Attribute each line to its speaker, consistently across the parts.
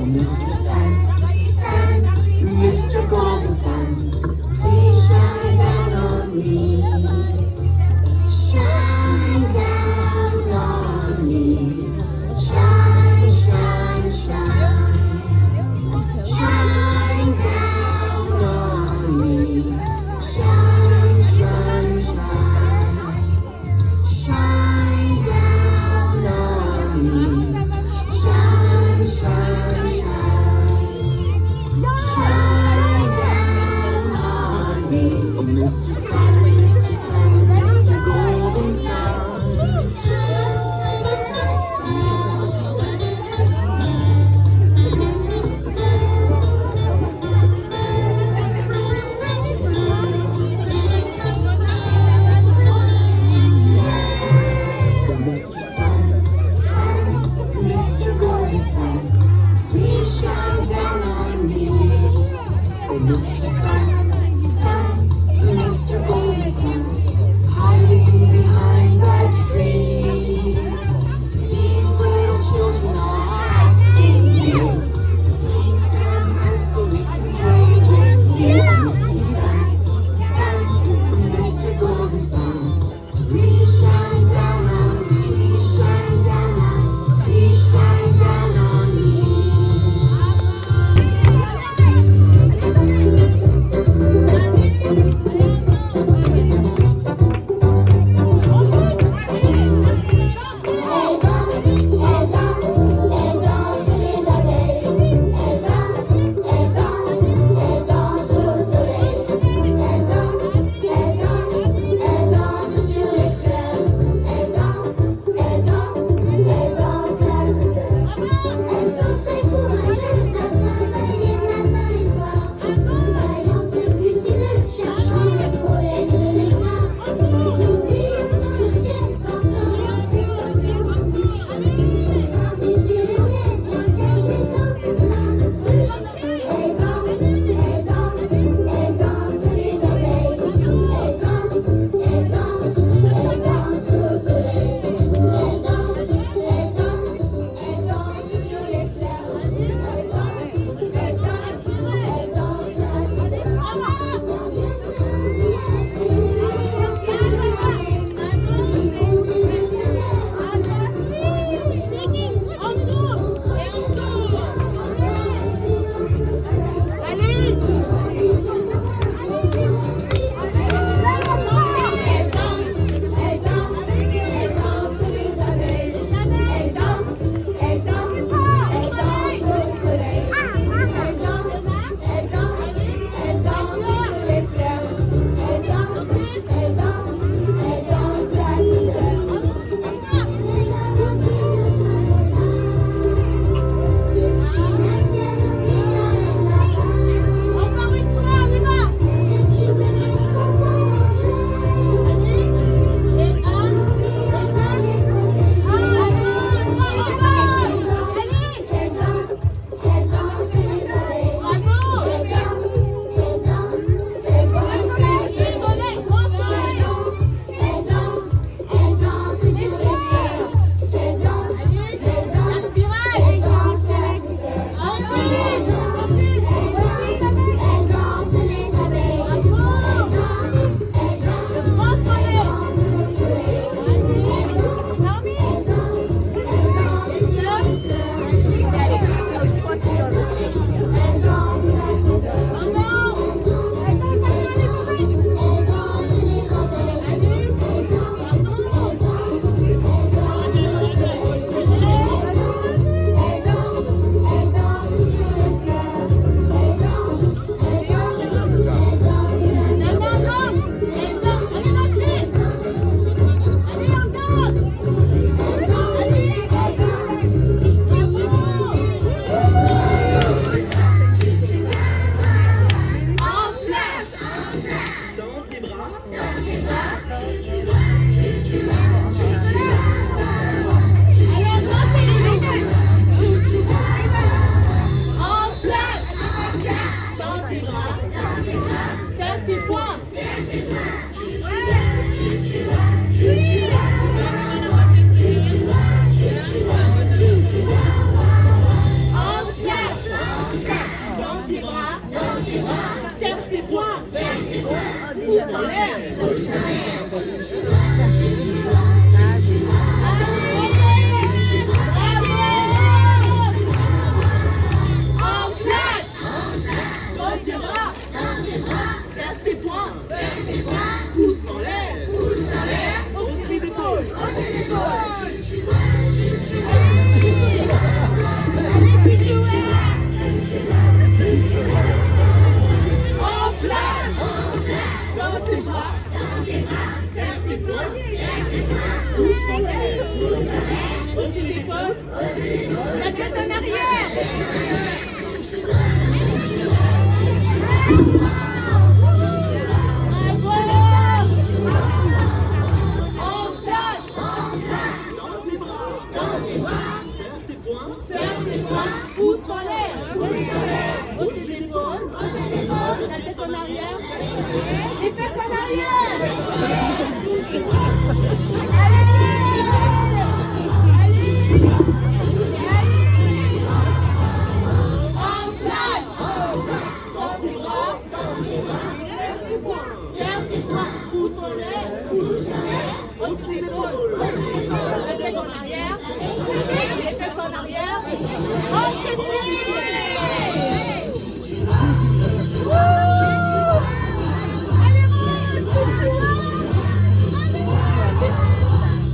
Speaker 1: Mr. Sun, Sun, Mr. Golden Sun, please shine down on me. Shine down on me. Shine, shine, shine. Shine down on me. Shine, shine, shine. Shine down on me. Shine, shine, shine. Shine down on me. Oh, Mr. Sun, Mr. Sun, Mr. Golden Sun. Mr. Sun, Sun, Mr. Golden Sun, please shine down on me. Oh, Mr. Sun, Sun, Mr. Golden Sun, hiding behind that tree. These little children are asking you to please come close so we can play with you. Oh, Mr. Sun, Sun, Mr. Golden Sun, please shine down on me. Please shine down on me. Please shine down on me.
Speaker 2: Serre tes poings, pousse en l'air, hausse les épaules, en place, dans tes bras, serre tes poings, pousse en l'air, hausse les épaules, la tête en arrière. Pousse en l'air, hausse les épaules, la tête en arrière, les fesses en arrière. En place, dans tes bras, serre tes poings, pousse en l'air, hausse les épaules, la tête en arrière, les fesses en arrière. Entre les pieds.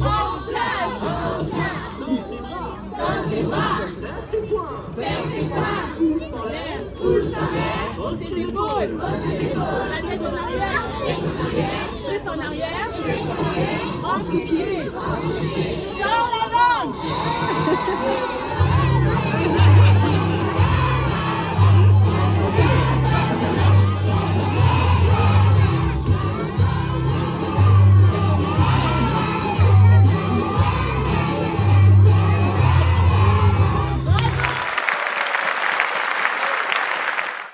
Speaker 2: En place. Dans tes bras. Serre tes poings. Pousse en l'air. Hausse les épaules. La tête en arrière. Fesses en arrière. Entre les pieds. Sors la langue.